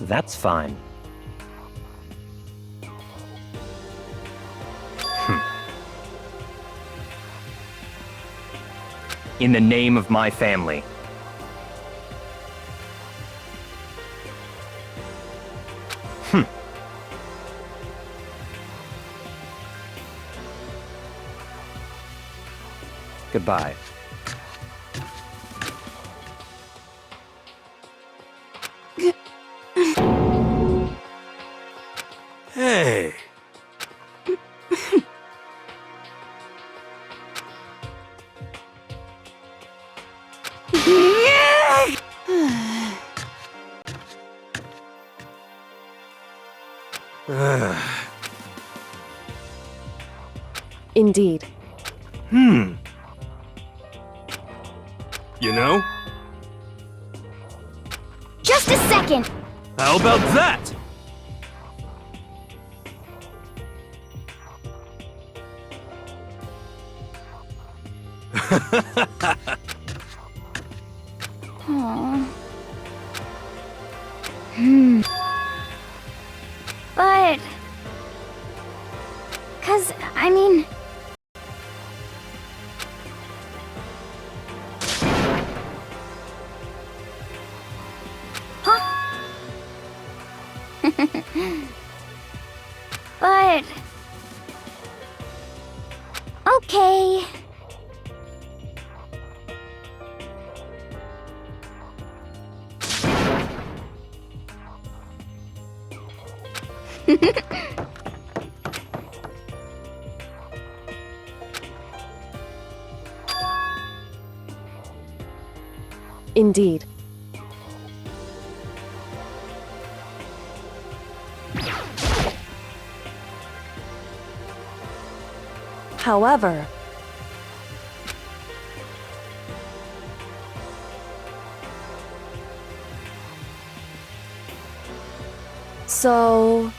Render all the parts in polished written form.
That's fine. In the name of my family. Goodbye. Hey. Indeed. You know? Just a second! How about that? But... 'cause, I mean... Huh? But... Okay... Indeed. However, so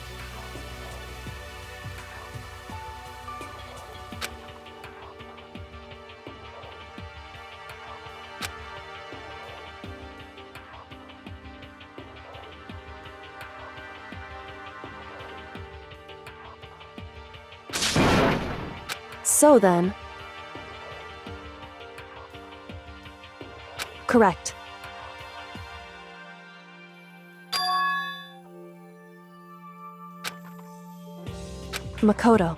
then. Correct. Makoto.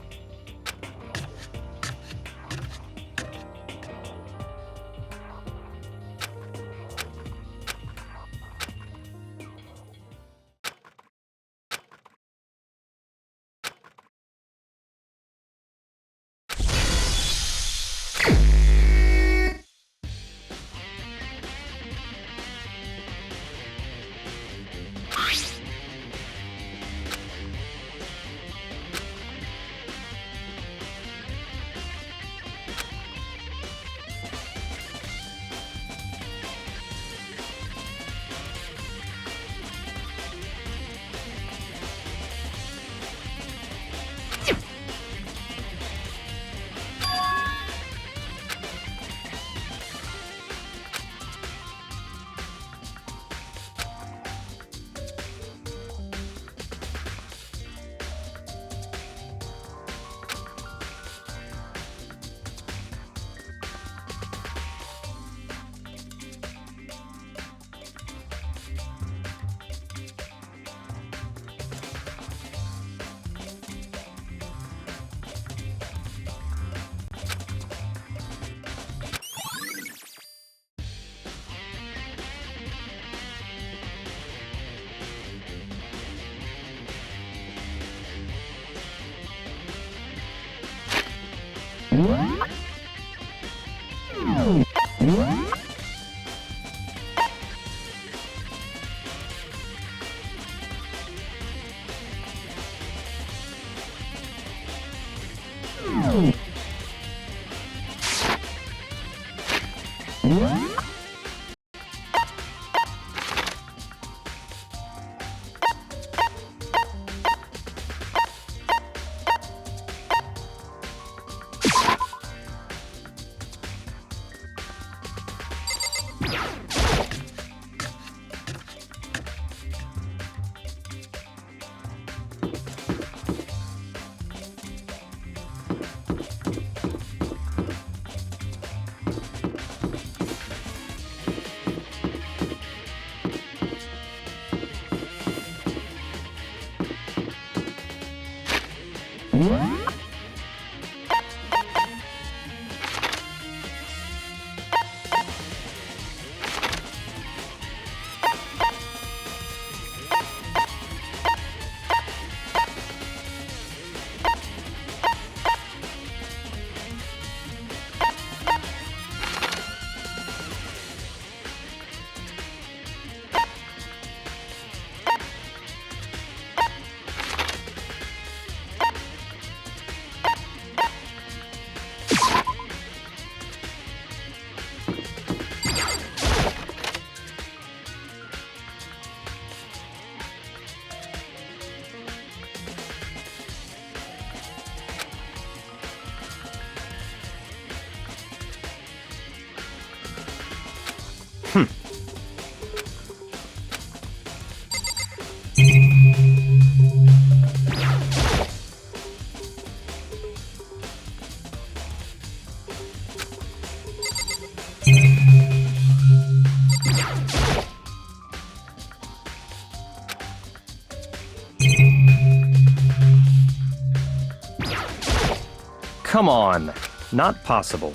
Come on, not possible.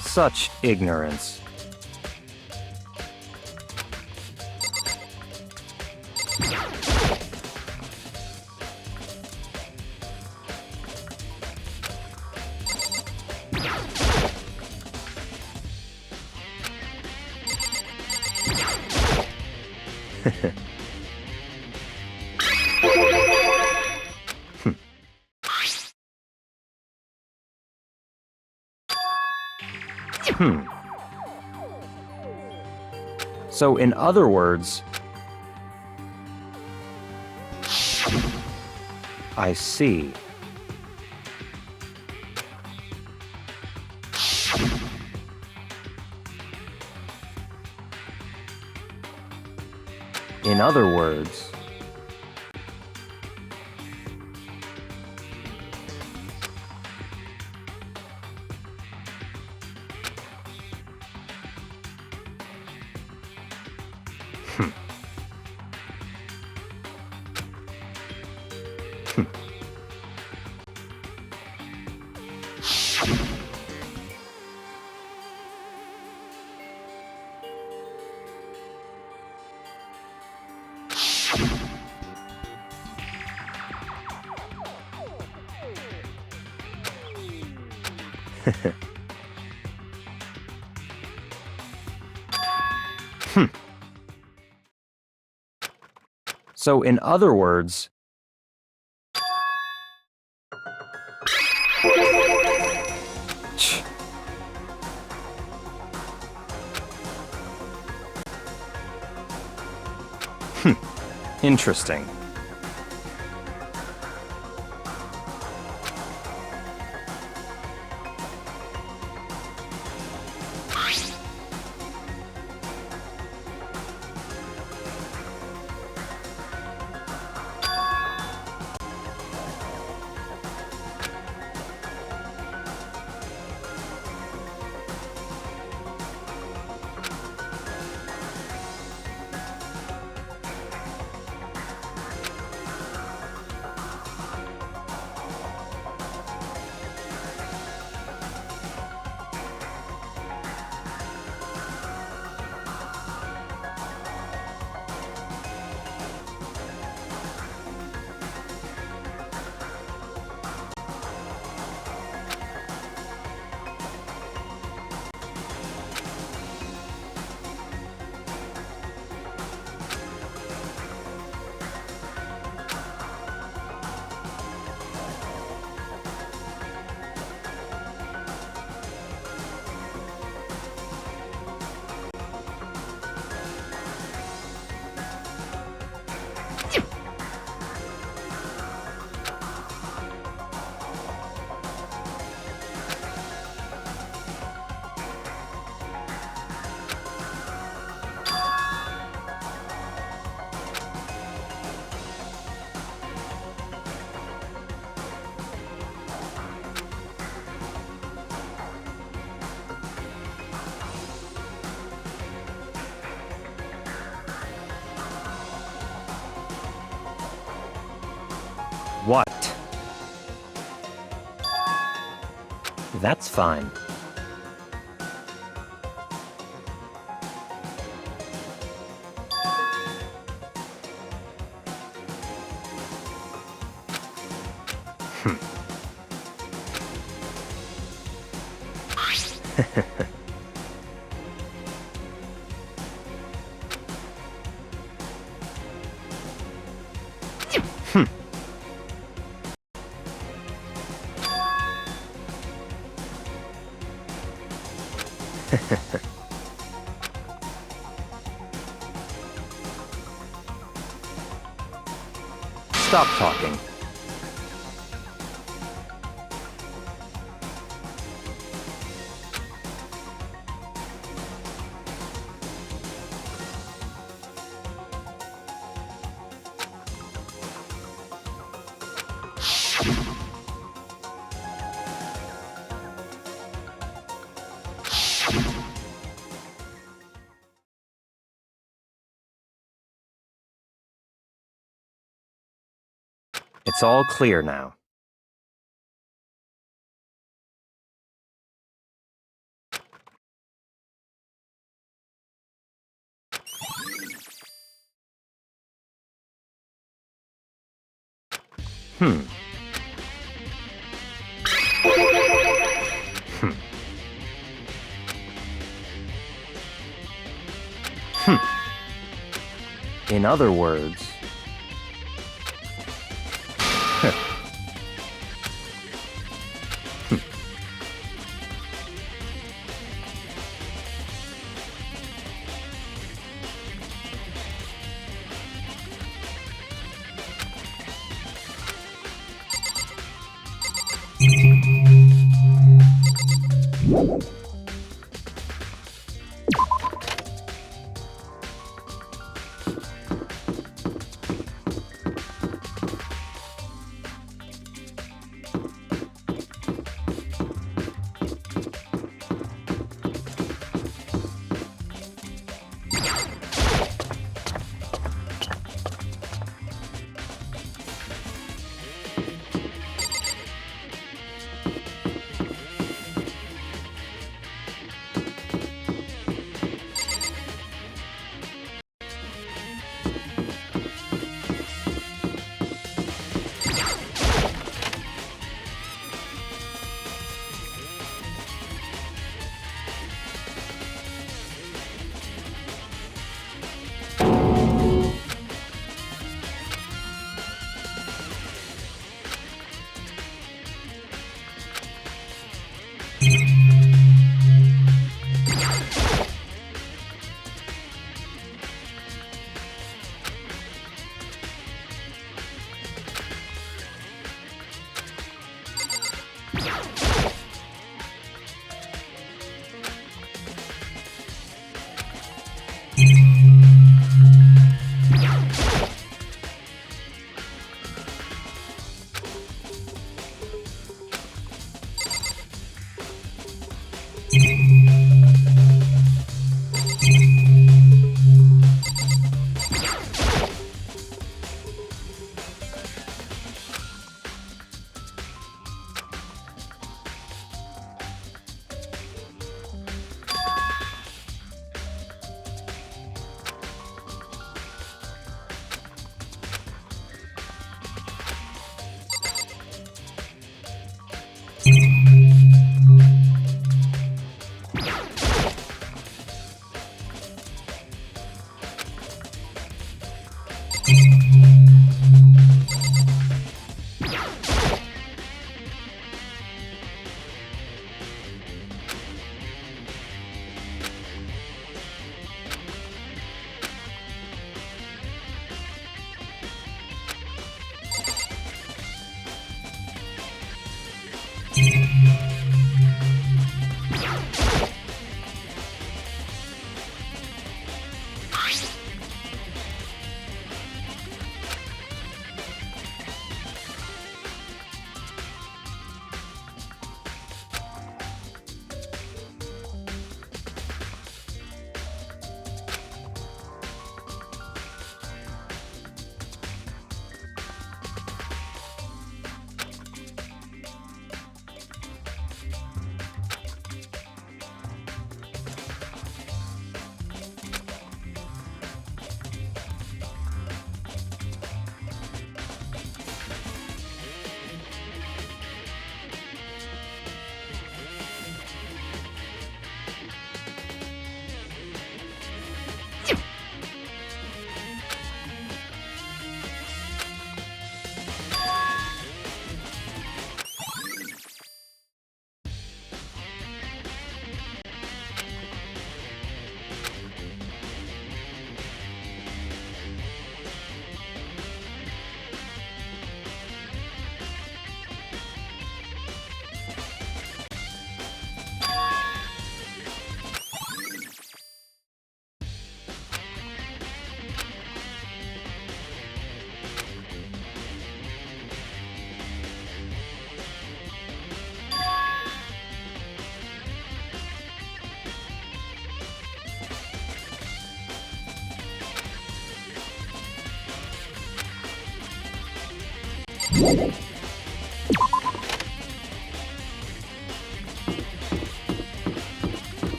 Such ignorance. So, in other words, I see. In other words, So, in other words, interesting. What? That's fine. Stop talking. It's all clear now. In other words,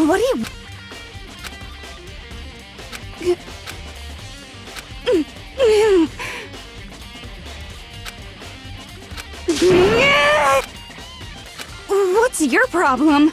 What do you... What's your problem?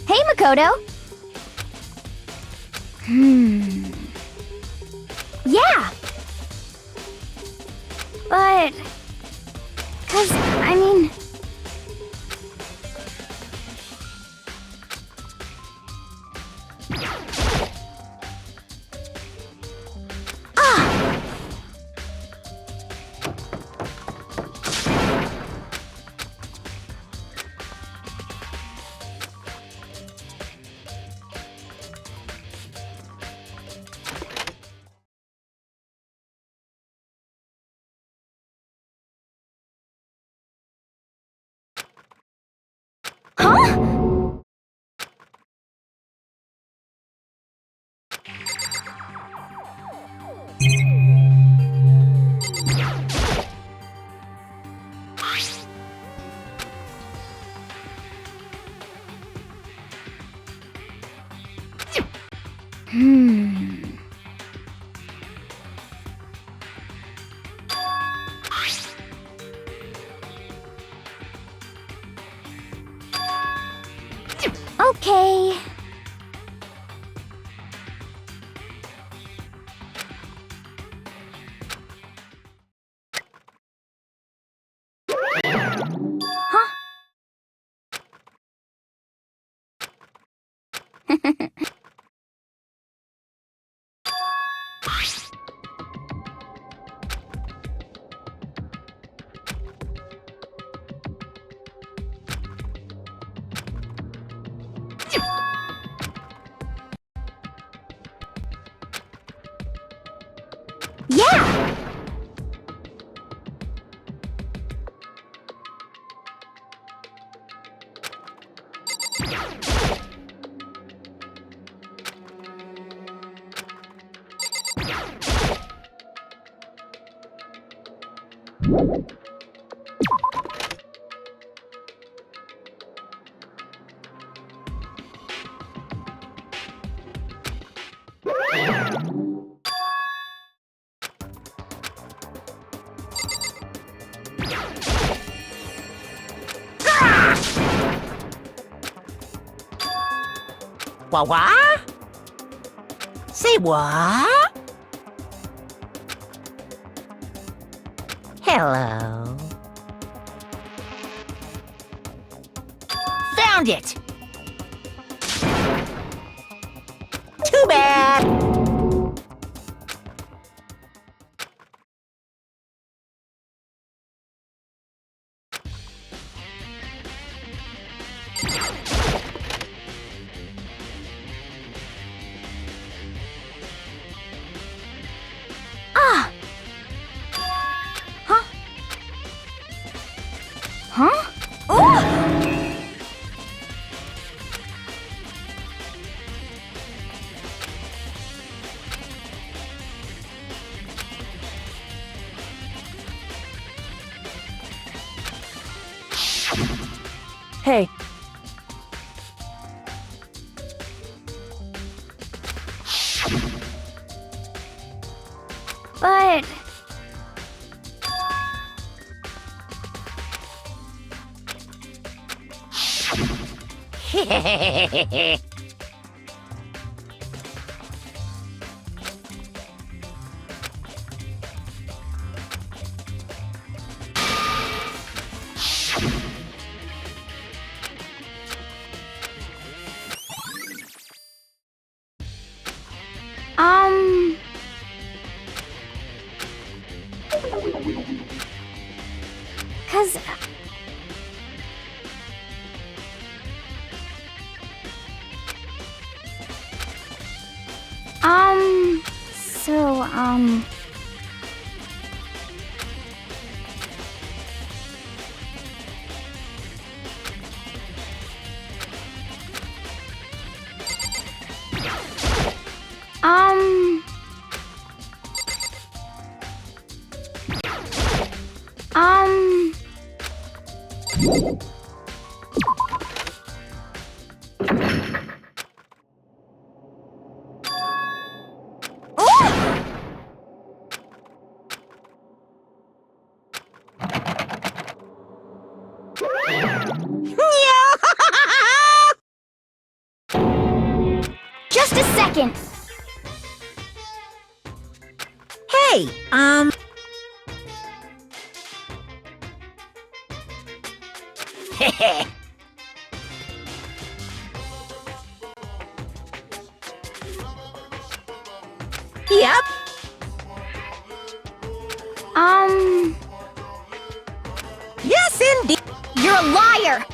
Hey, Makoto! Yeah! But... 'cause, I mean... Okay. Huh? Yeah! What? Say what? Hello. Found it! Too bad! Huh? Oh! Hey, But... Um... 'Cause... So, Just a second! Hey, Yep. Yes, indeed. You're a liar!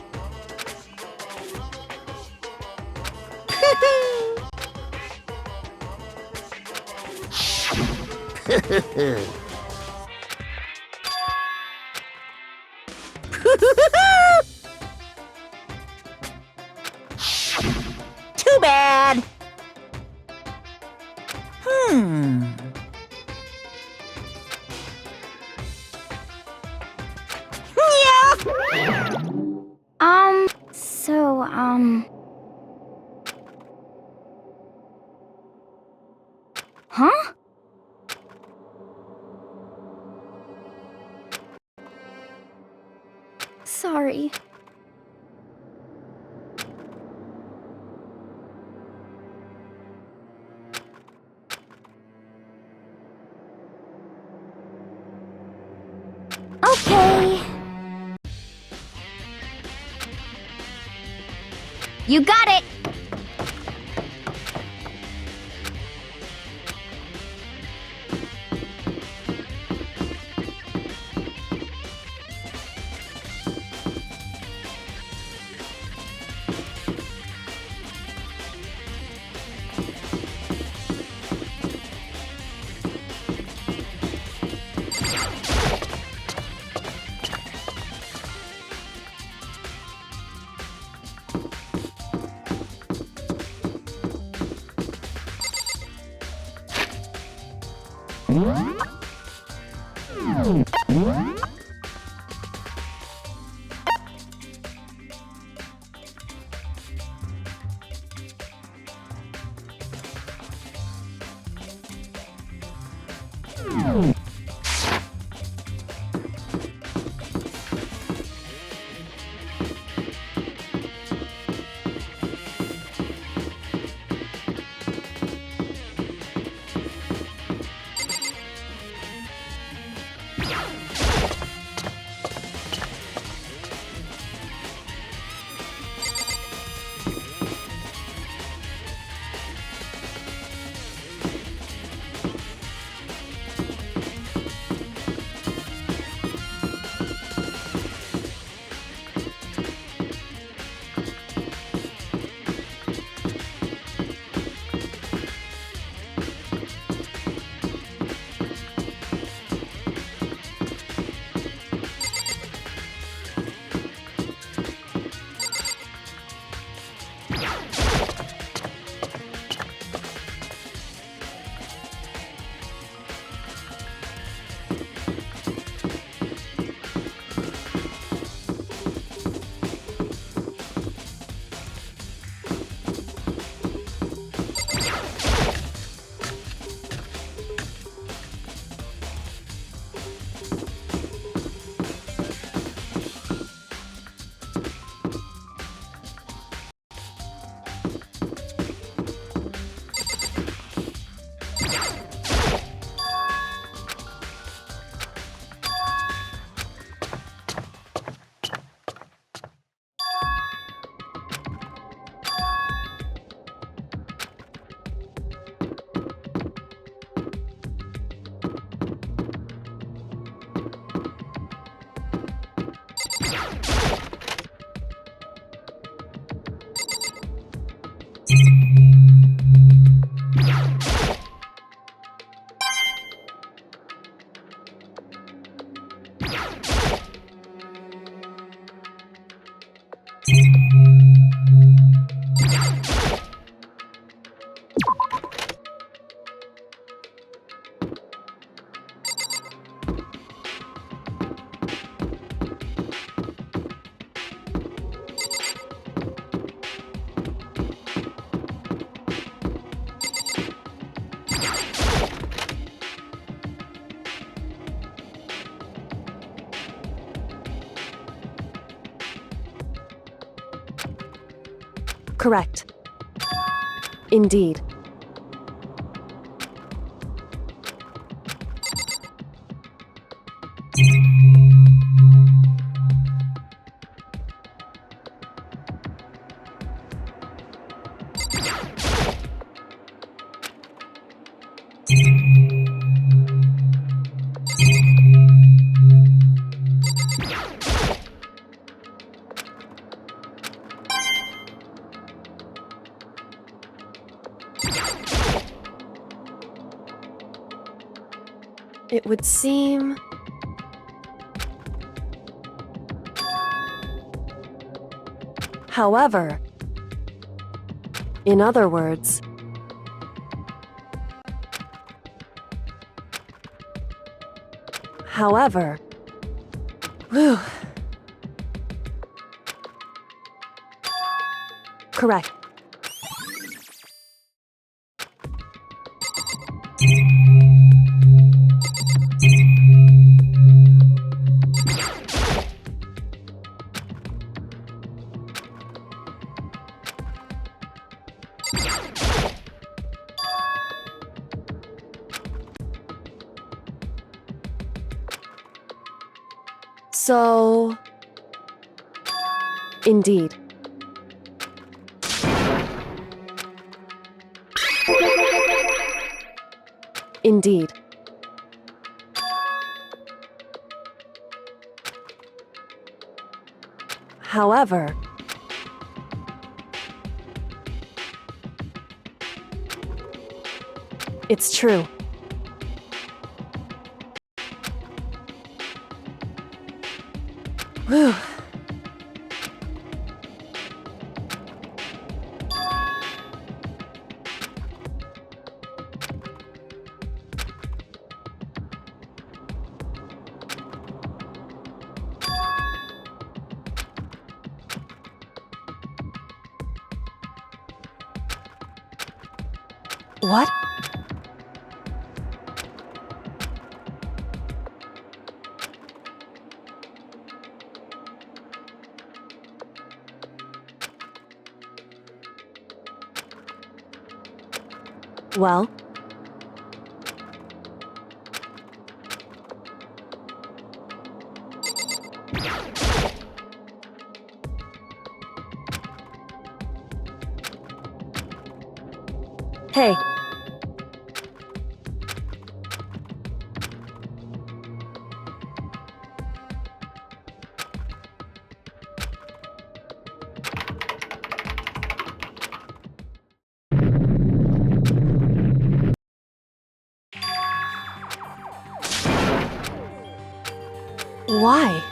Too bad. So, Sorry. Okay. You got it! Correct. Indeed. It would seem... However, in other words, however, whew. Correct. So... Indeed. Indeed. However... It's true. Whew. What? Well? Hey. Why?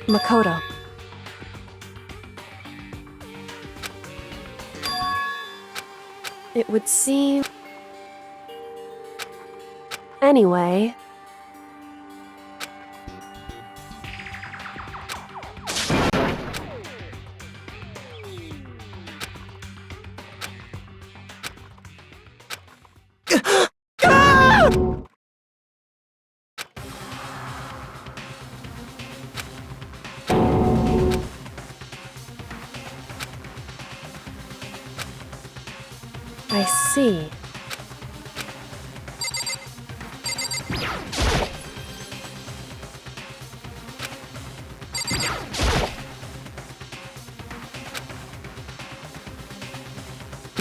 Makoto. It would seem... Anyway... I see.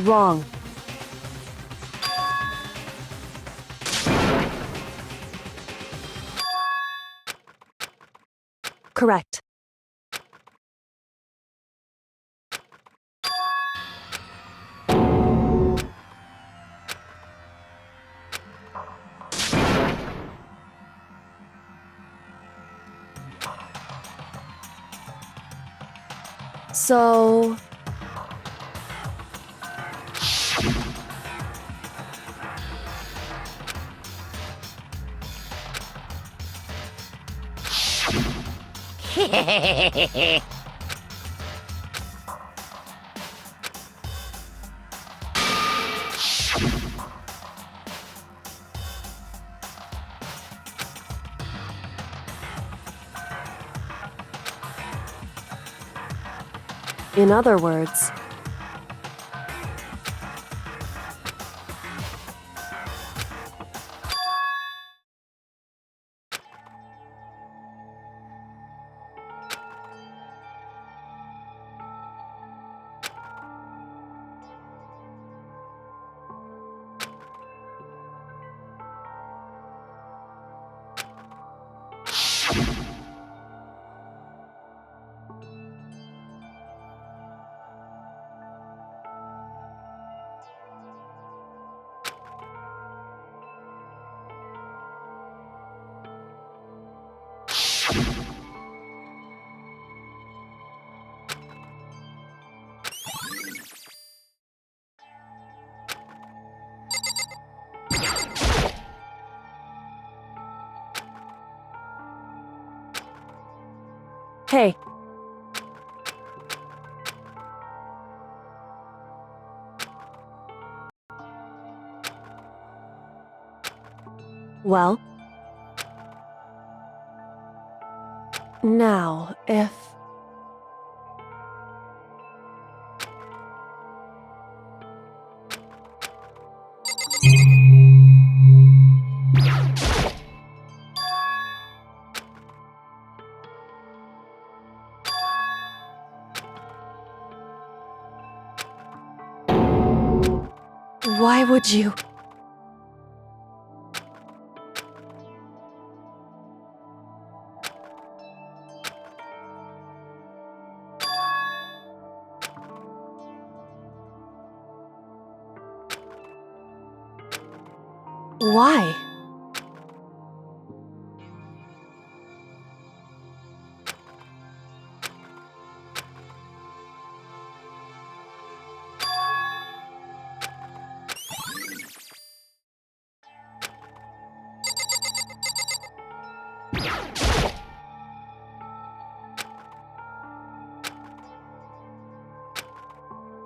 Wrong. Correct. So... In other words... Hey. Well, now, if... Why would you? Why?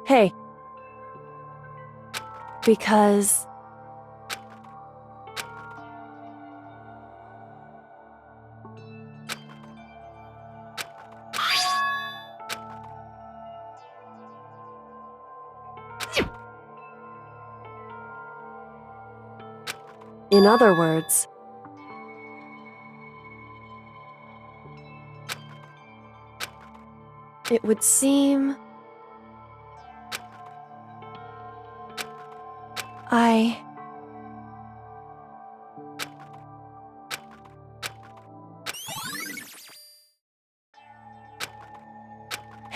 Hey. Because... In other words, it would seem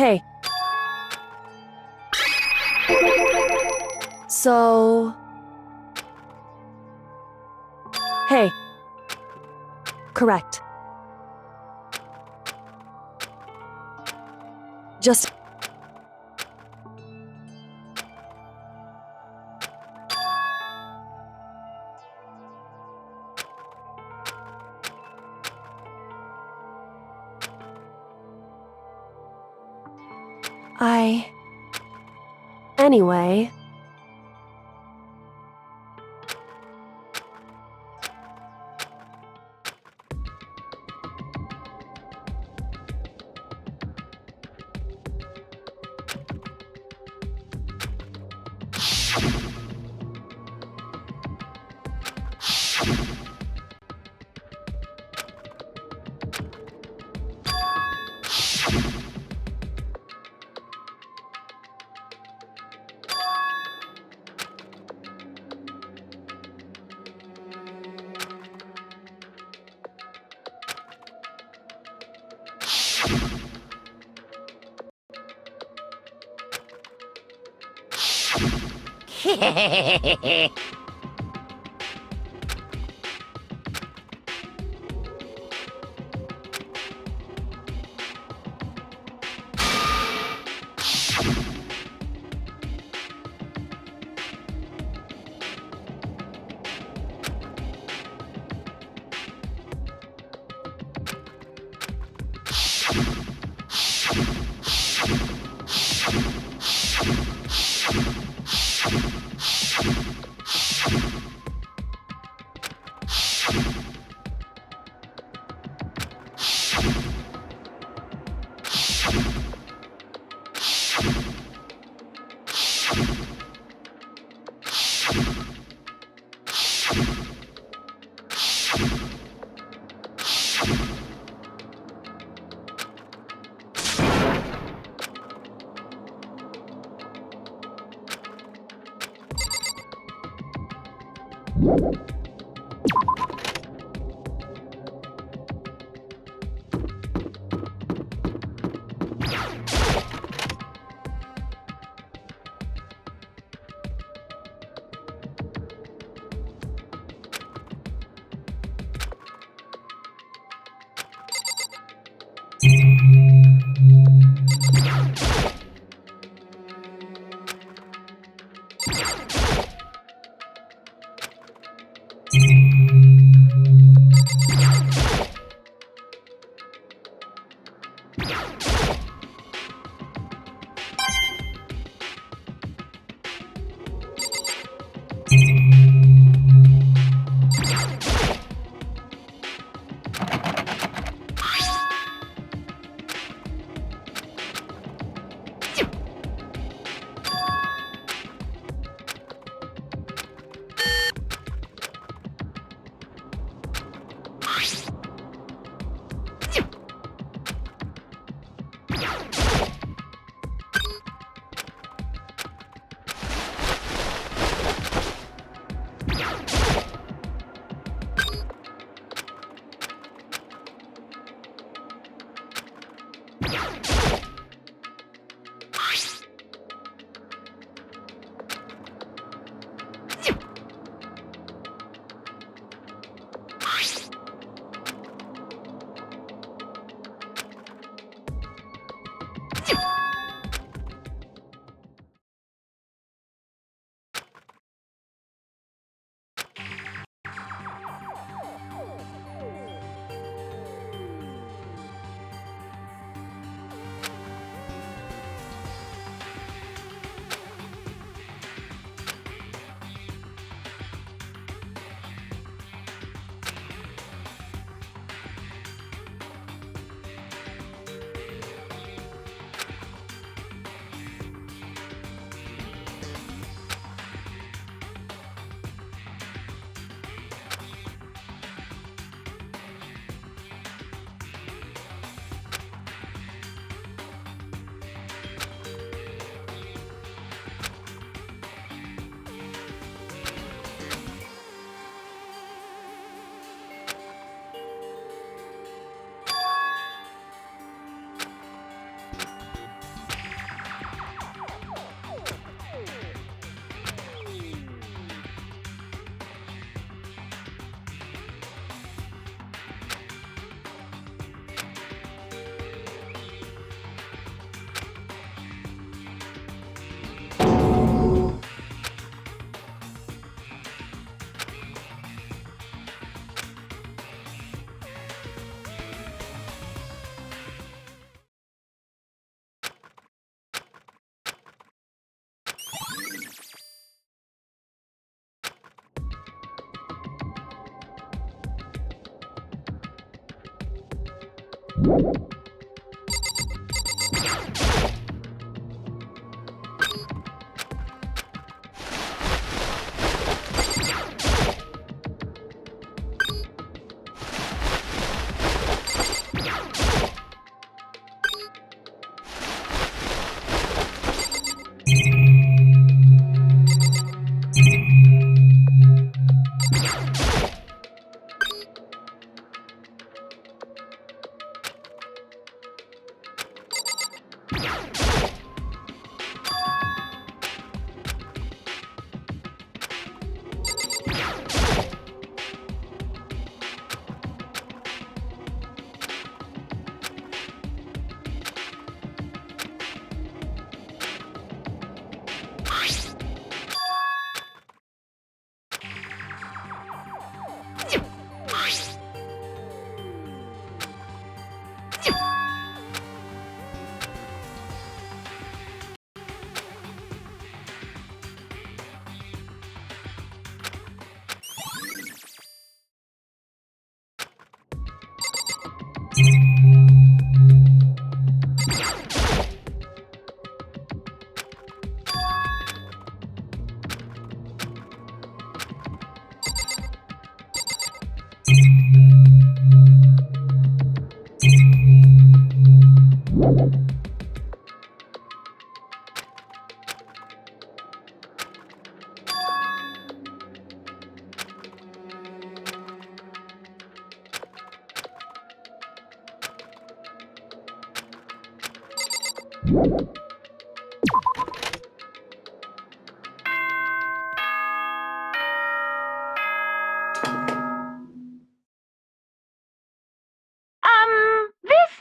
Hey. So... Hey. Correct. Just... Anyway...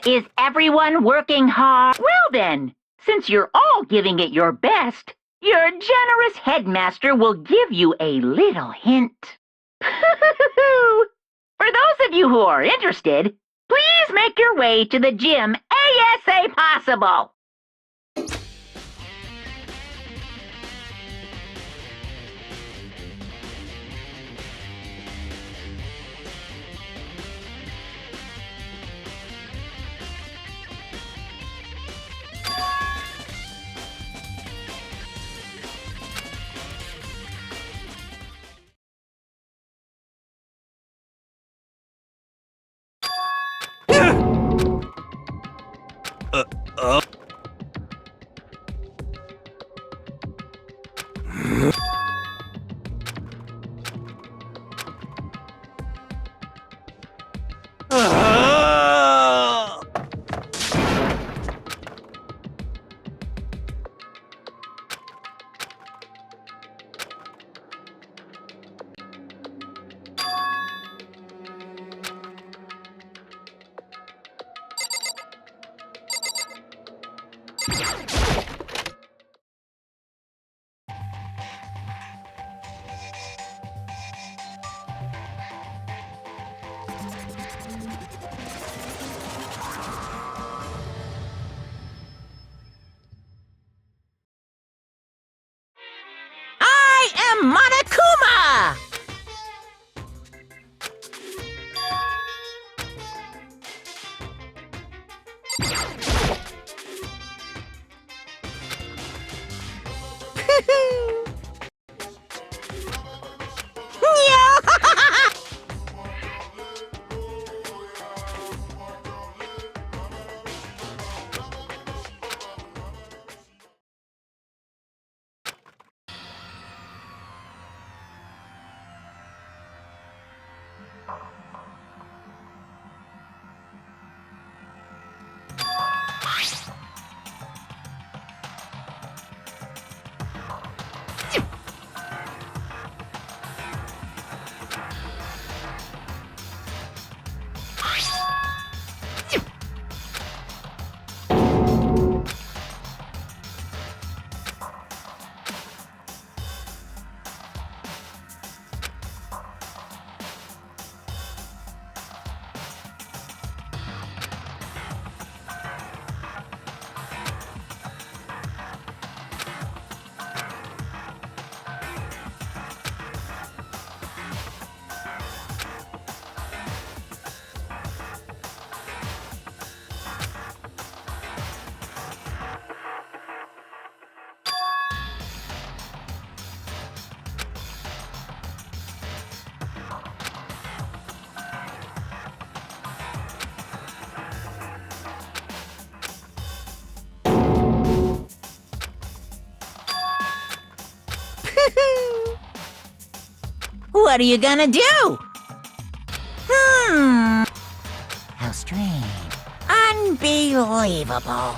Is everyone working hard? Well then, since you're all giving it your best, your generous headmaster will give you a little hint. For those of you who are interested, please make your way to the gym ASAP possible. I am Monokuma! What are you gonna do? How strange. Unbelievable.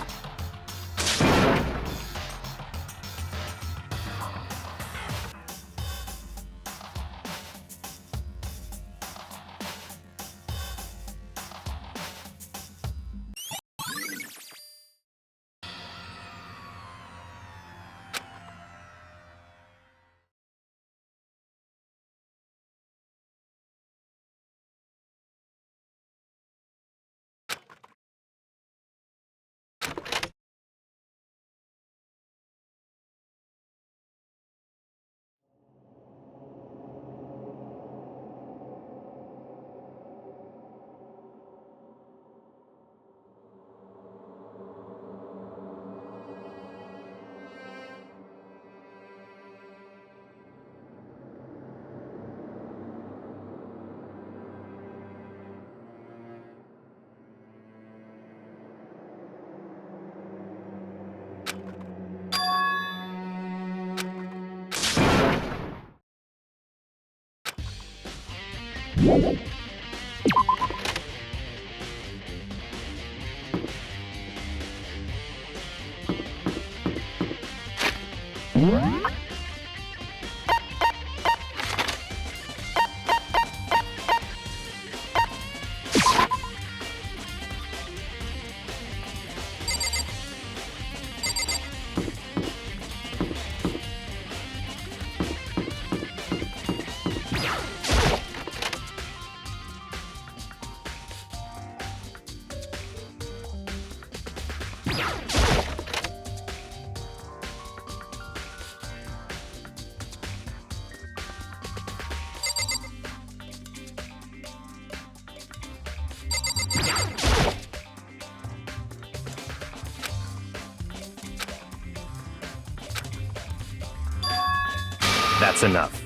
That's enough.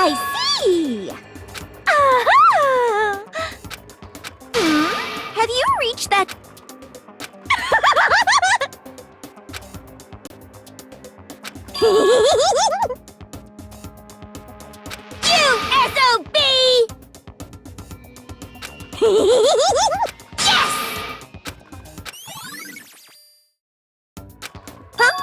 I see! Aha! Have you reached that... You SOB! Yes! Huh?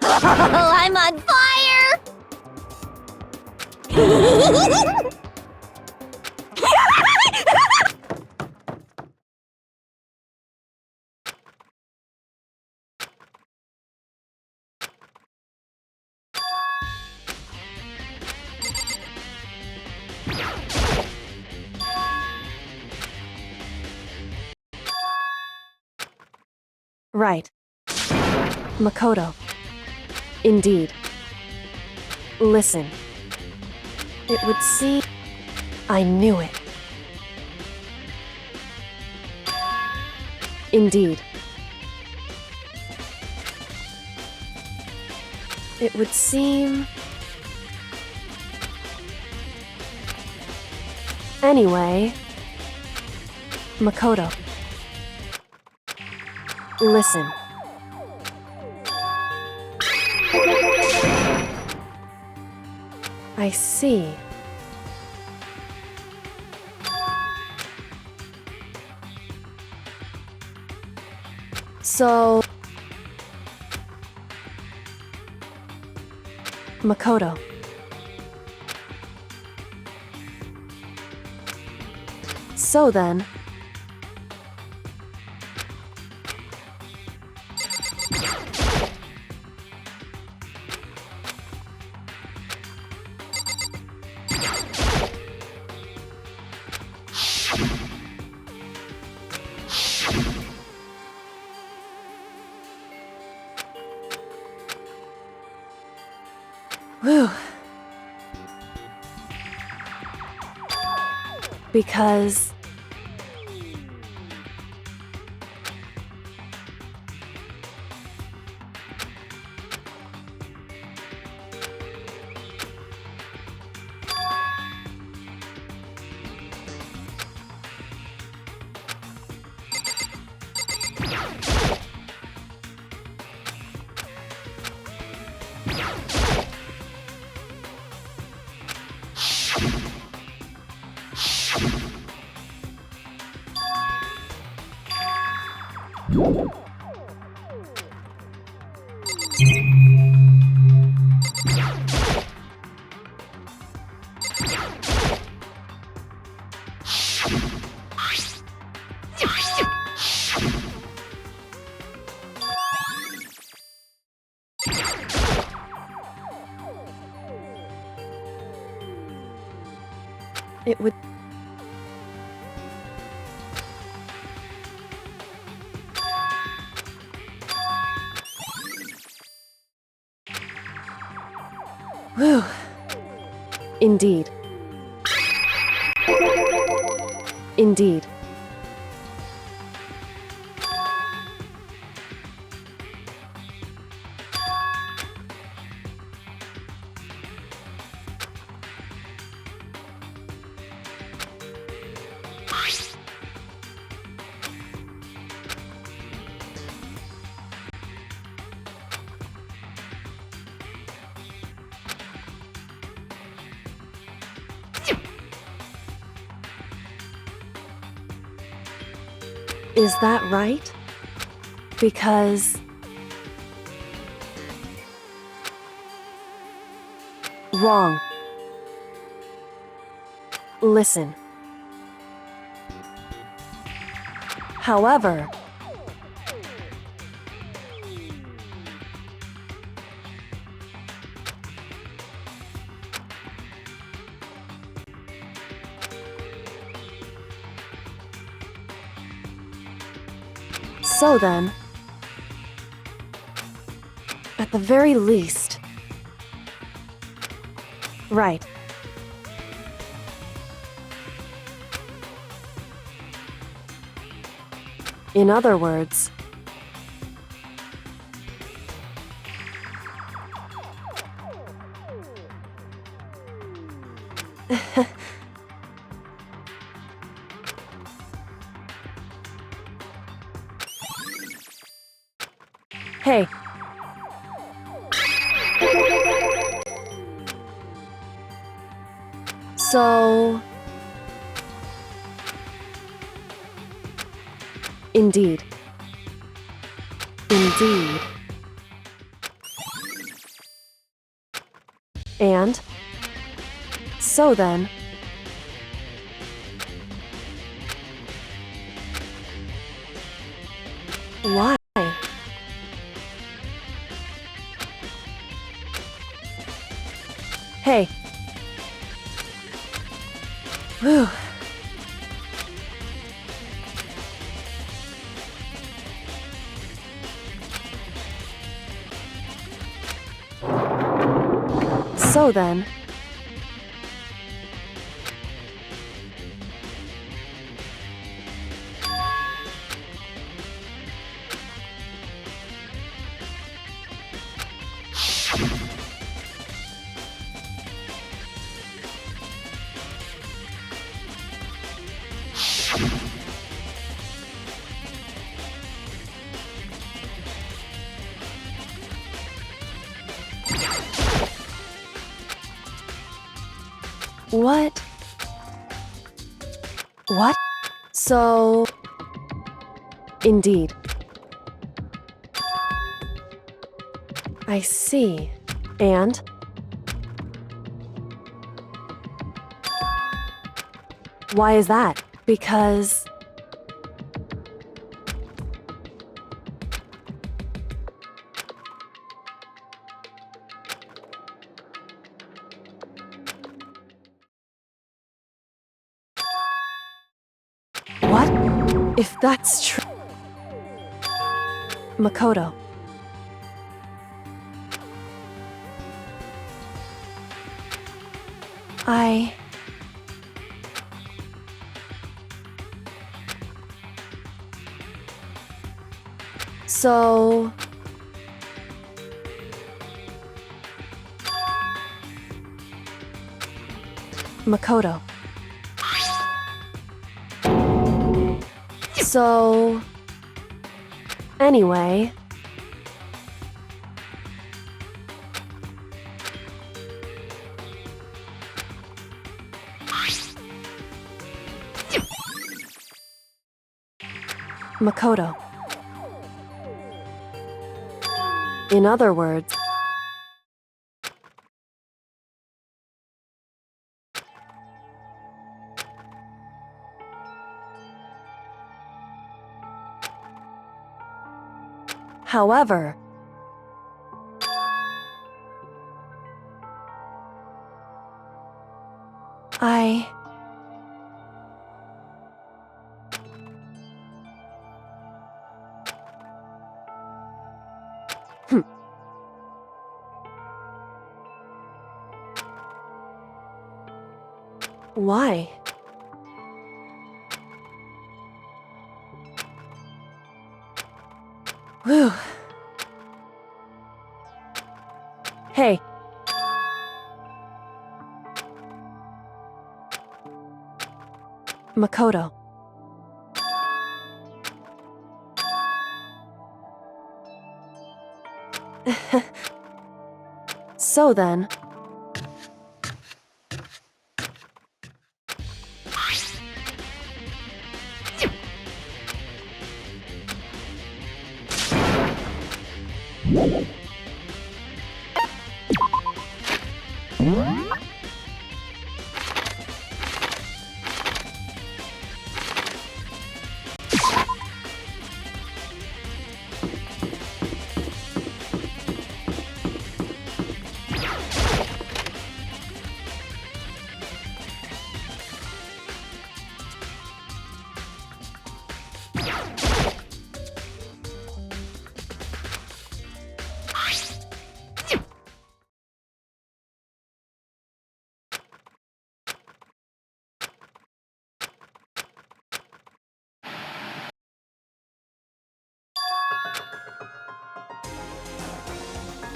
Oh, I'm on fire! Right. Makoto. Indeed. Listen. It would seem... I knew it. Indeed. It would seem... Anyway... Makoto. Listen. I see. So... Makoto. So then... Whew. Because... it would. Whew. Indeed. Indeed. Is that right? Because wrong. Listen. However, so then, at the very least, right. In other words, hey. So, indeed. Indeed. And so then, why? Hey. Whew. So then, what? What? So, indeed. I see. And? Why is that? Because... What? If that's true... Makoto. So... Makoto. So... Anyway... Makoto. In other words... However... Why? Whew. Hey. Makoto. So then...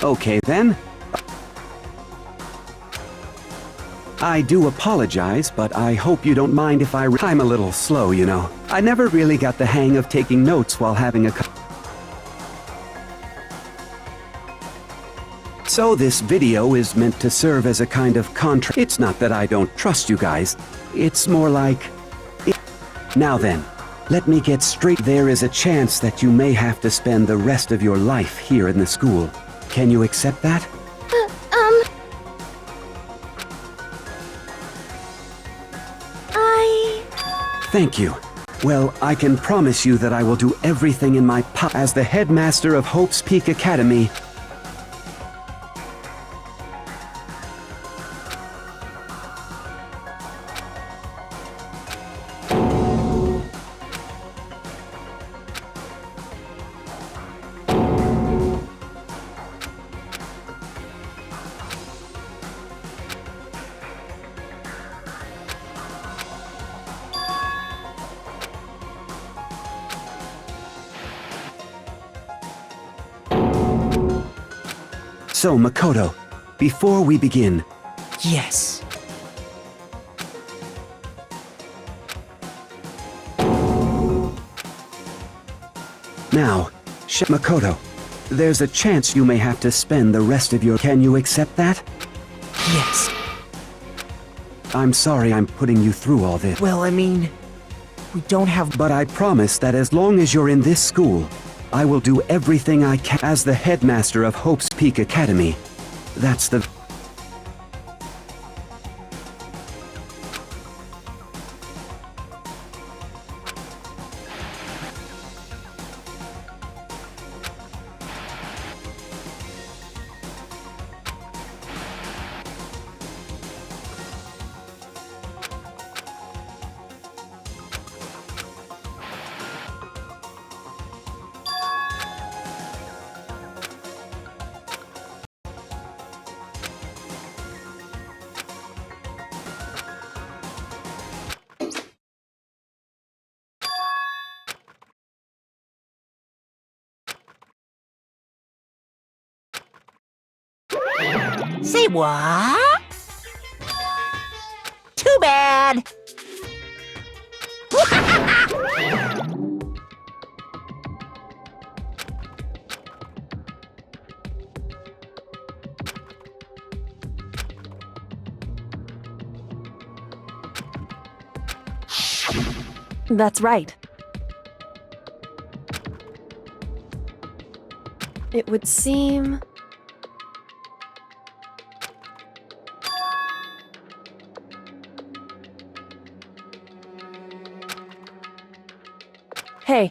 Okay then. I do apologize, but I hope you don't mind if I'm a little slow, you know. I never really got the hang of taking notes while having a So this video is meant to serve as a kind of contrast. It's not that I don't trust you guys. It's more like... Now then, let me get straight. There is a chance that you may have to spend the rest of your life here in the school. Can you accept that? Thank you. Well, I can promise you that I will do everything in my power as the headmaster of Hope's Peak Academy. So, Makoto, before we begin... Yes. Now, Makoto, there's a chance you may have to spend the rest of your... Can you accept that? Yes. I'm sorry I'm putting you through all this. Well, I mean, we don't have... But I promise that as long as you're in this school, I will do everything I can as the headmaster of Hope's Peak Academy. That's the... Say what? Too bad! That's right. It would seem... Hey.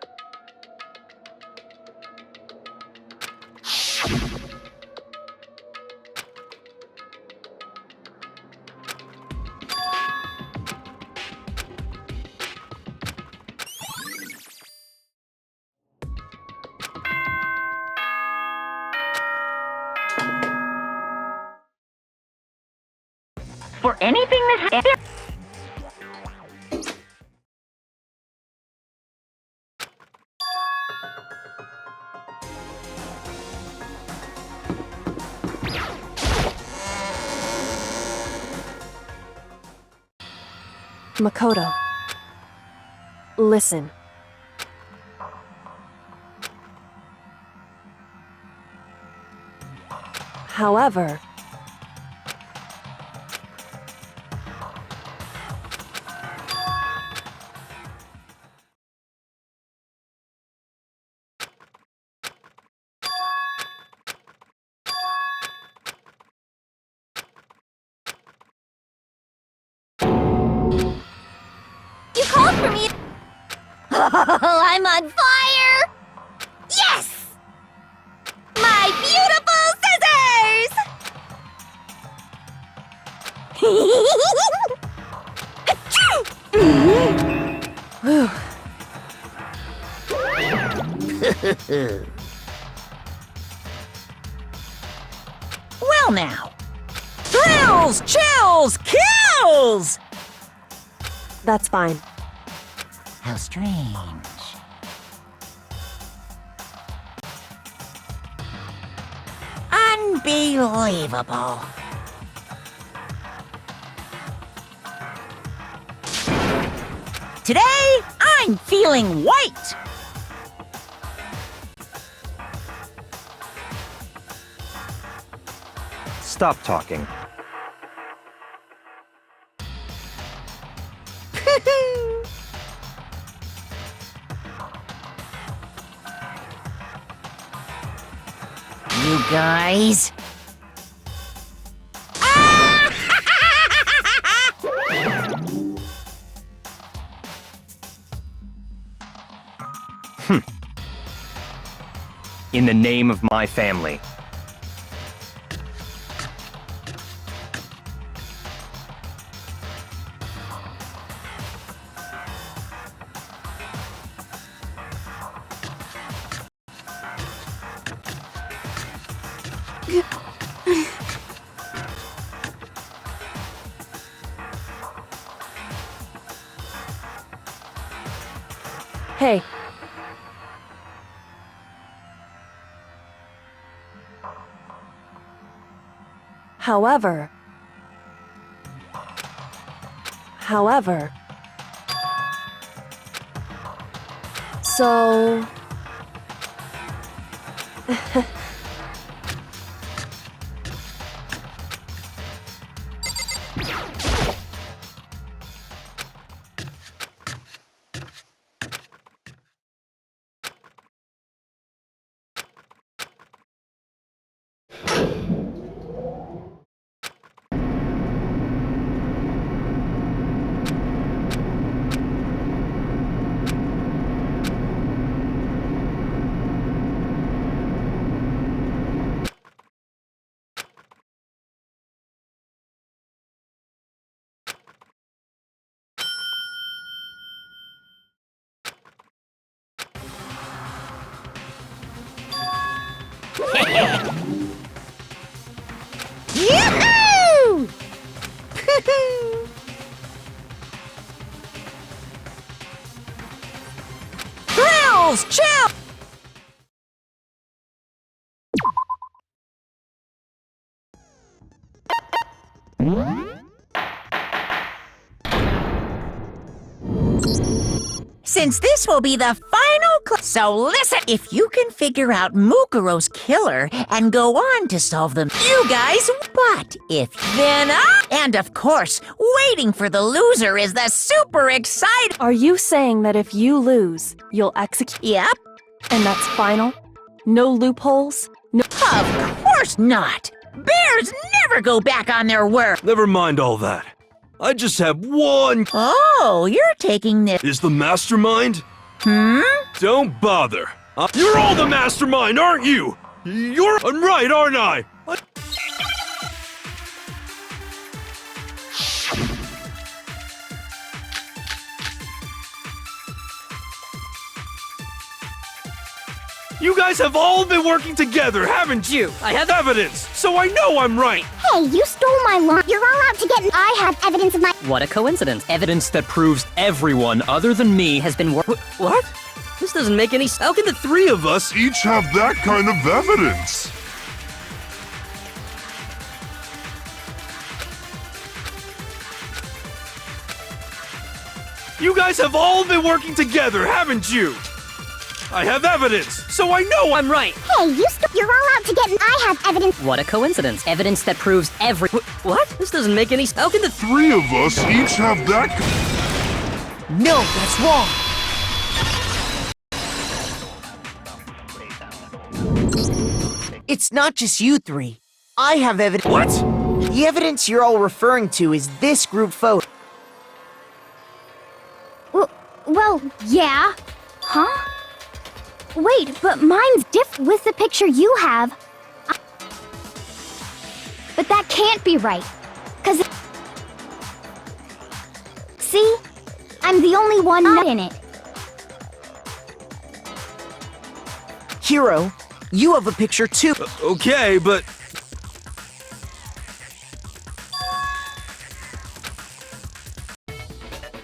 For anything that Makoto. Listen. However, You called for me. Oh, I'm on fire! Yes! My beautiful scissors! whew, Well now. Thrills, chills, kills! that's fine. How strange. Unbelievable. Today, I'm feeling white. Stop talking. You guys. In the name of my family. Hey. However, so... Yoo-hoo! Thrills, chill. Since this will be the final so listen, if you can figure out Mukuro's killer and go on to solve them, you guys, but if then and of course, waiting for the loser is the super exciting. Are you saying that if you lose, you'll execute? Yep, And that's final? No loopholes? No. of course not. Bears never go back on their word. Never mind all that. I just have one. Oh, you're taking this. Is the mastermind? Hmm? Don't bother. You're all the mastermind, aren't you? I'm right, aren't I? You guys have all been working together, haven't you? I have evidence, so I know I'm right. Hey, you stole my line. You're all out to get me. I have evidence of my... What a coincidence. Evidence that proves everyone other than me has been What? This doesn't make any sense. How can the Three of us Each have that kind of evidence. You guys have all been working together, haven't you? I have evidence, so I know I'm right. Hey, you're all out to get. I have evidence. What a coincidence. Evidence that proves every. What? This doesn't make any. How can the. Three of us each have that. No, that's wrong. It's not just you three. I have evidence. What? The evidence you're all referring to is this group photo. Well, yeah. Huh? Wait, but mine's different with the picture you have. But that can't be right. 'Cause see? I'm the only one in it. Hero, you have a picture too. Okay, but...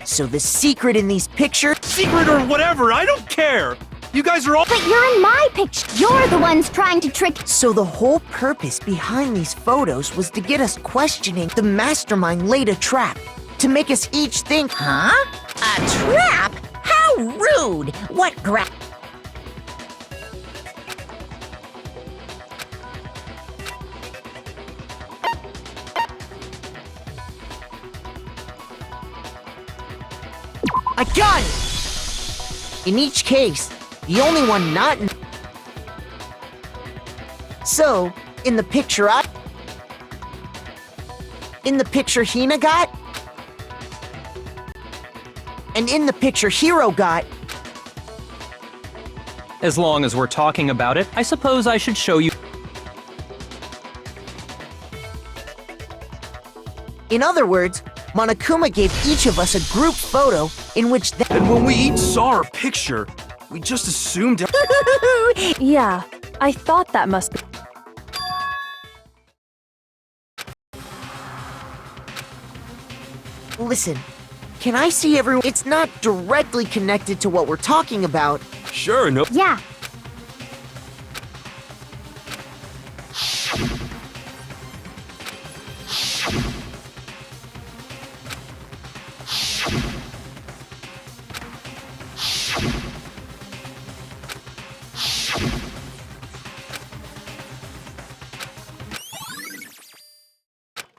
So the secret in these pictures... Secret or whatever, I don't care! You guys are all- But you're in my picture. You're the ones trying to trick. So the whole purpose behind these photos was to get us questioning the mastermind laid a trap. To make us each think, huh? A trap? How rude! What I got it! In each case, the only one not in... So, in the picture in the picture Hina got, and in the picture Hero got... As long as we're talking about it, I suppose I should show you. In other words, Monokuma gave each of us a group photo in which And when we each saw our picture, we just assumed... Yeah, I thought that must be. Listen, can I see everyone? It's not directly connected to what we're talking about. Sure, no... Yeah.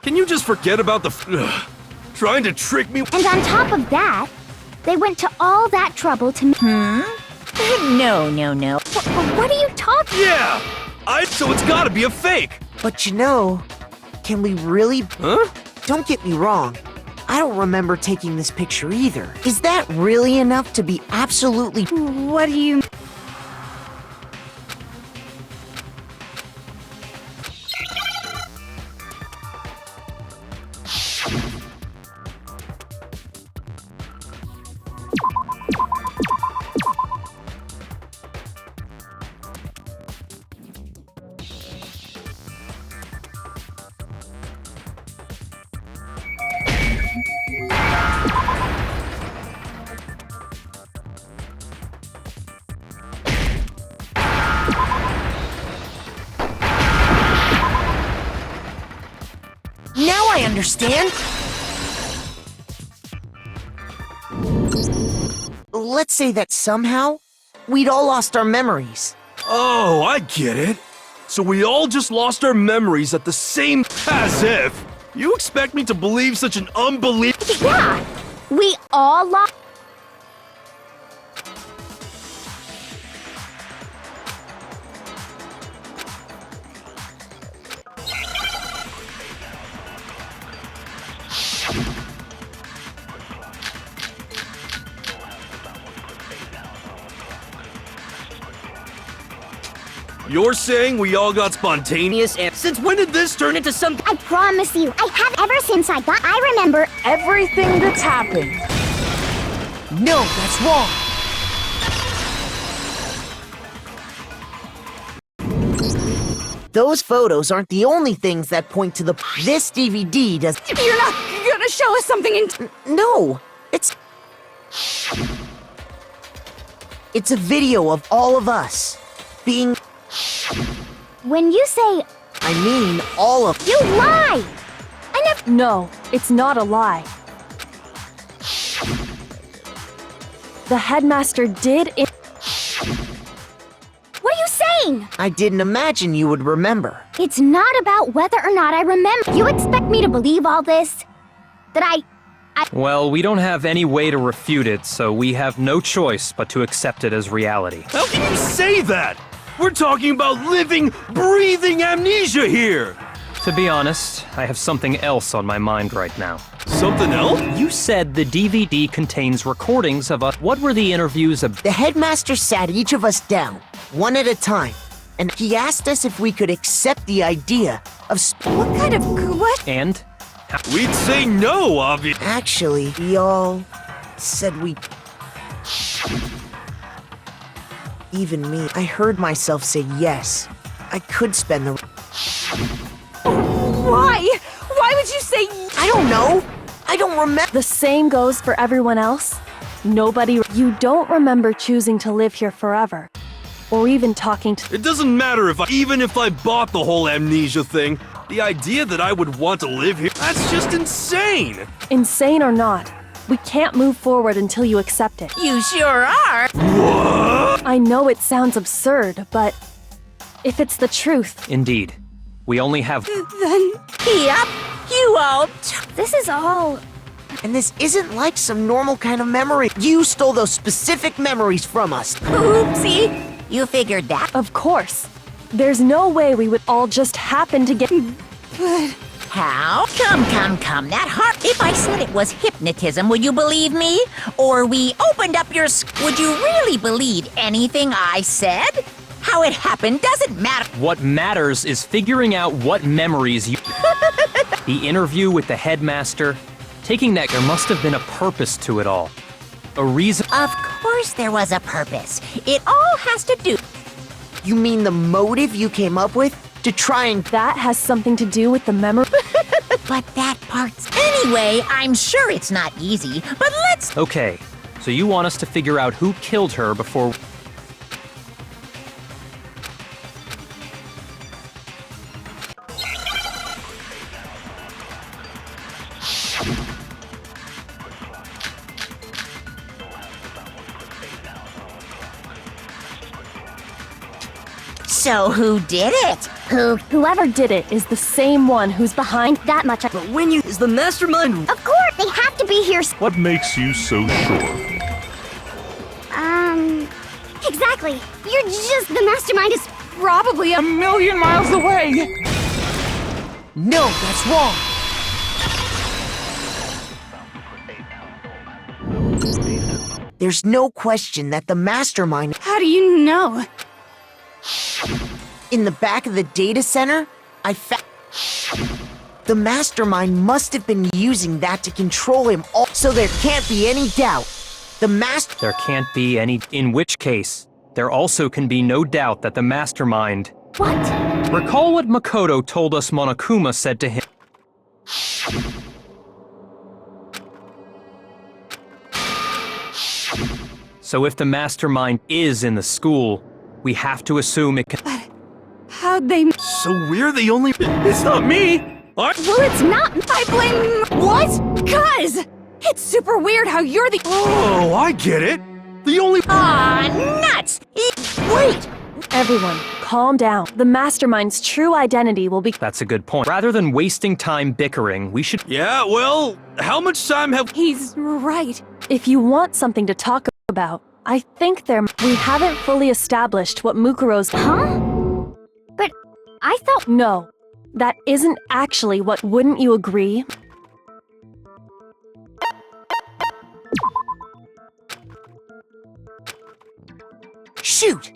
Can you just forget about the... trying to trick me? And on top of that, they went to all that trouble to... No. What are you talking... Yeah! So it's gotta be a fake! But you know, can we really... Huh? Don't get me wrong. I don't remember taking this picture either. Is that really enough to be absolutely... What do you... Now I understand! Let's say that somehow, we'd all lost our memories. Oh, I get it. So we all just lost our memories at the same... As if! You expect me to believe such an unbelievable... Yeah! We all lost... You're saying we all got spontaneous and... Since when did this turn into some... I promise you, I have ever since I remember everything that's happened. No, that's wrong! Those photos aren't the only things that point to the... This DVD does... You're not gonna show us something in. No! It's a video of all of us being... When you say... I mean all of... You lie! I never... No, it's not a lie. The headmaster did it. What are you saying? I didn't imagine you would remember. It's not about whether or not I remember. You expect me to believe all this? That I... Well, we don't have any way to refute it, so we have no choice but to accept it as reality. How can you say that? We're talking about living, breathing amnesia here! To be honest, I have something else on my mind right now. Something else? You said the DVD contains recordings of us. What were the interviews of? The headmaster sat each of us down, one at a time, and he asked us if we could accept the idea of What kind of question? And? We'd say no, obviously. Actually, we all said we... Even me, I heard myself say yes. I could spend the... Why? Why would you say... I don't know. I don't remember. The same goes for everyone else. Nobody... You don't remember choosing to live here forever. Or even talking to... It doesn't matter even if I bought the whole amnesia thing. The idea that I would want to live here, that's just insane! Insane or not, we can't move forward until you accept it. You sure are. What? I know it sounds absurd, but if it's the truth... Indeed. We only have... Then... Yep, you all... This is all... And this isn't like some normal kind of memory. You stole those specific memories from us. Oopsie. You figured that. Of course. There's no way we would all just happen to get... But... How? Come. That heart... If I said it was hypnotism, would you believe me? Or we opened up your... Would you really believe anything I said? How it happened doesn't matter. What matters is figuring out what memories you... The interview with the headmaster... Taking that, there must have been a purpose to it all. A reason... Of course there was a purpose. It all has to do... You mean the motive you came up with? To try and... That has something to do with the memory... But that part's... Anyway, I'm sure it's not easy, but let's... Okay, so you want us to figure out who killed her before... So who did it? Whoever did it is the same one who's behind... That much... But when you is the mastermind. Of course, they have to be here... What makes you so sure? Exactly. You're just... The mastermind is probably a million miles away. No, that's wrong. There's no question that the mastermind... How do you know? In the back of the data center, I found... The mastermind must have been using that to control him all... So there can't be any doubt. There can't be any... In which case, there also can be no doubt that the mastermind... What? Recall what Makoto told us Monokuma said to him. So if the mastermind is in the school, we have to assume it can... How'd they... So we're the only... It's not me! Well, it's not... I blame... What? Cuz! It's super weird how you're the... Oh, I get it! The only... Aw, nuts! Wait! Everyone, calm down. The mastermind's true identity will be... That's a good point. Rather than wasting time bickering, we should... Yeah, well, how much time have... He's right. If you want something to talk about, I think we haven't fully established what Mukuro's... Huh? But I thought... No, that isn't actually what... Wouldn't you agree? Shoot!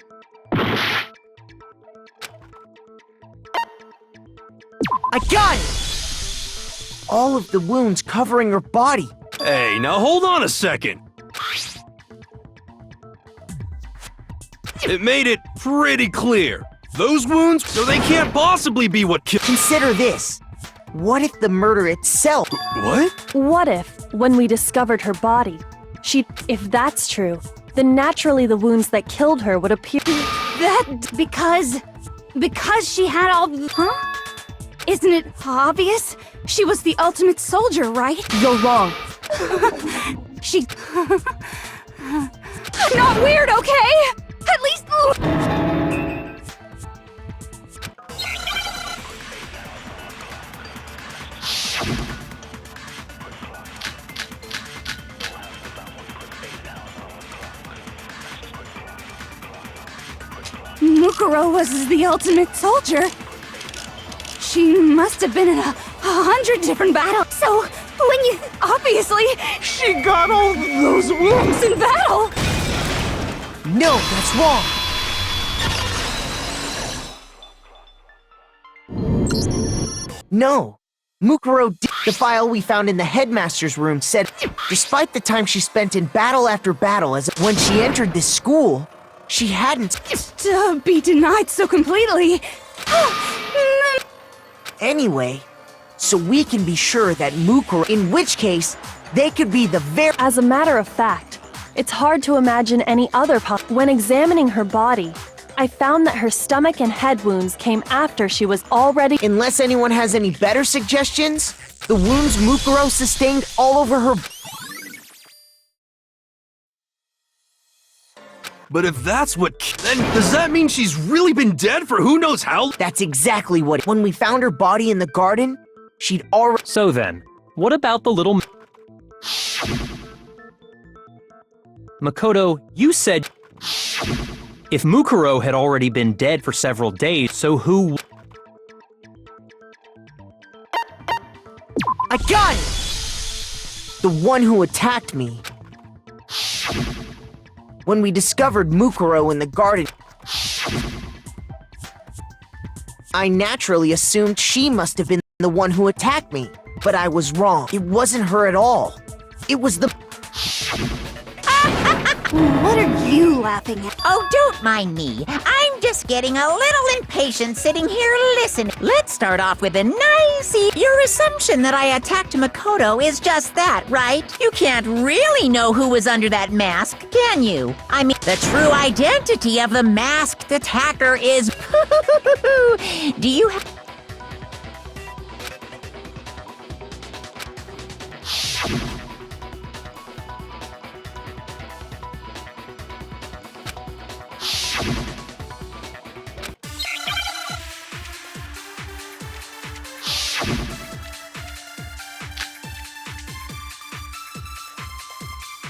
I got it! All of the wounds covering her body. Hey, now hold on a second. It made it pretty clear. Those wounds, so they can't possibly be what killed... Consider this. What if the murder itself... What? What if, when we discovered her body, if that's true, then naturally the wounds that killed her would appear... Because she had all... Huh? Isn't it obvious? She was the ultimate soldier, right? You're wrong. She... not weird, okay? At least... Mukuro was the ultimate soldier. She must have been in 100 different battles. So, when you... Obviously, she got all those wounds in battle. No, that's wrong. No. Mukuro the file we found in the headmaster's room said, despite the time she spent in battle after battle as when she entered this school, she hadn't... To be denied so completely... Anyway, so we can be sure that Mukuro, in which case, they could be the very... As a matter of fact, it's hard to imagine any other When examining her body, I found that her stomach and head wounds came after she was already... Unless anyone has any better suggestions, the wounds Mukuro sustained all over her... But if that's what... Then does that mean she's really been dead for who knows how? That's exactly what... When we found her body in the garden, she'd already... So then, what about the little... Makoto, you said... If Mukuro had already been dead for several days, so who... I got it! The one who attacked me. When we discovered Mukuro in the garden, I naturally assumed she must have been the one who attacked me. But I was wrong. It wasn't her at all. It was the... What are you laughing at? Oh, don't mind me. I'm just getting a little impatient sitting here listening. Let's start off with a nice... Your assumption that I attacked Makoto is just that, right? You can't really know who was under that mask, can you? I mean, the true identity of the masked attacker is... Do you have...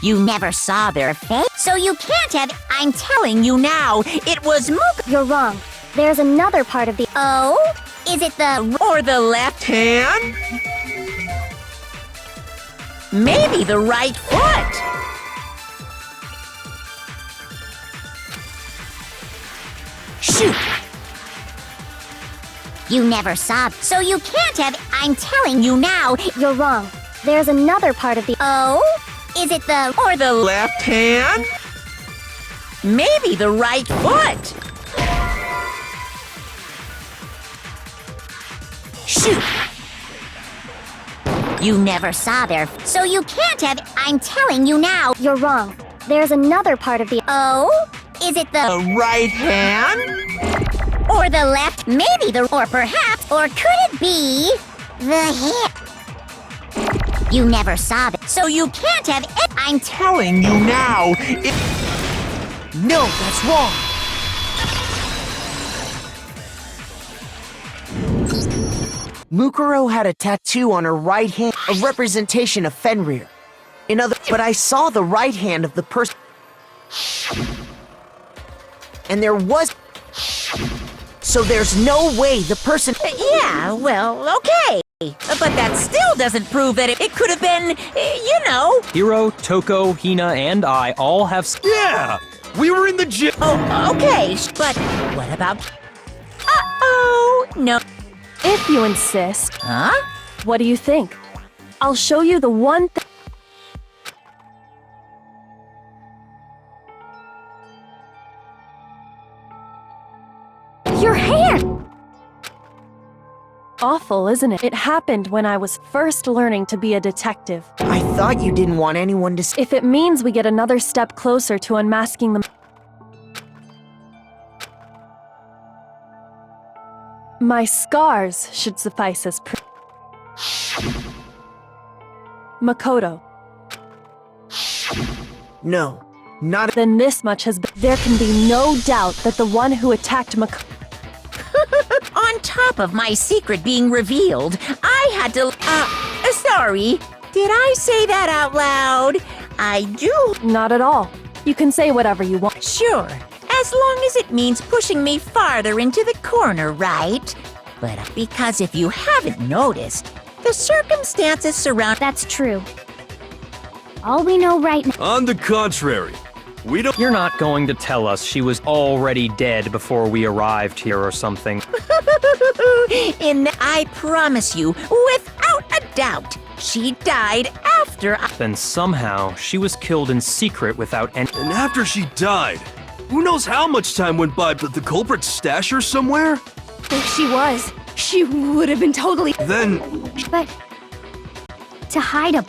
You never saw their face, so you can't have... I'm telling you now, it was You're wrong. There's another part of the... Oh? Is it the... Or the left hand? Maybe the right foot? Shoot! You never saw... So you can't have... I'm telling you now... You're wrong. There's another part of the... Oh? Is it the... Or the left hand? Maybe the right foot? Shoot! You never saw their... So you can't have... I'm telling you now... You're wrong. There's another part of the... Oh? Is it the right hand? Or the left? Maybe the... Or perhaps... Or could it be... The hip. You never saw it. So you can't have... I'm telling you now, No, that's wrong. Mukuro had a tattoo on her right hand, a representation of Fenrir. But I saw the right hand of the person. And there was... So there's no way the person... Yeah, well, okay. But that still doesn't prove that it could have been, you know... Hiro, Toko, Hina, and I all have... Yeah! We were in the gym! Oh, okay, but what about... Uh-oh, no... If you insist. Huh? What do you think? I'll show you the one thing... Your hand! Awful, isn't it? It happened when I was first learning to be a detective. I thought you didn't want anyone to... If it means we get another step closer to unmasking them... My scars should suffice as proof. Makoto. No. Not Then this much has been. There can be no doubt that the one who attacked On top of my secret being revealed, I had to. Sorry. Did I say that out loud? I do. Not at all. You can say whatever you want. Sure. As long as it means pushing me farther into the corner, right? But because if you haven't noticed, the circumstances surround. That's true. All we know right now. On the contrary, we don't. You're not going to tell us she was already dead before we arrived here or something. I promise you, without a doubt, she died after I. Then somehow she was killed in secret without any. And after she died, who knows how much time went by, but the culprit stash her somewhere? If she was, she would have been totally. Then. But to hide a.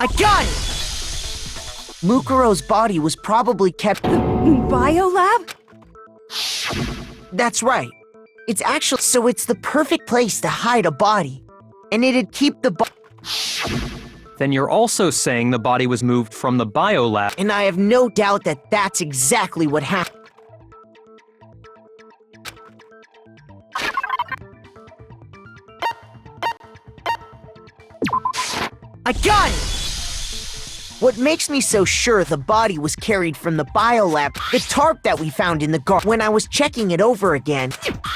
I got it! Mukuro's body was probably kept. Biolab? That's right. It's actually. So it's the perfect place to hide a body. And it'd keep the Then you're also saying the body was moved from the biolab. And I have no doubt that that's exactly what happened. I got it! What makes me so sure the body was carried from the biolab, the tarp that we found in the garden. When I was checking it over again,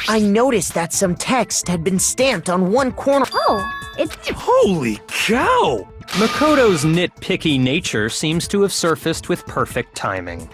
I noticed that some text had been stamped on one corner. Oh, it's. Holy cow! Makoto's nitpicky nature seems to have surfaced with perfect timing.